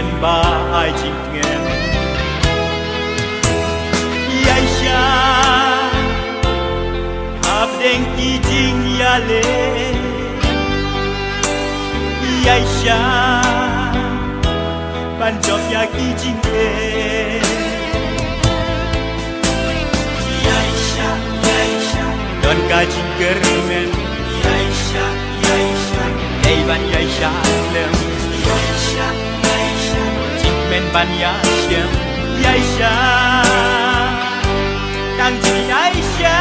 天把爱情填。爱下，他不能已经压力。爱下，ban job ya已经给。Don kajing kermen Yaisha, Yaisha Eiban Yaisha Lem Yaisha, Yaisha Jingmen ban Yaisha Yaisha Tang ji Yaisha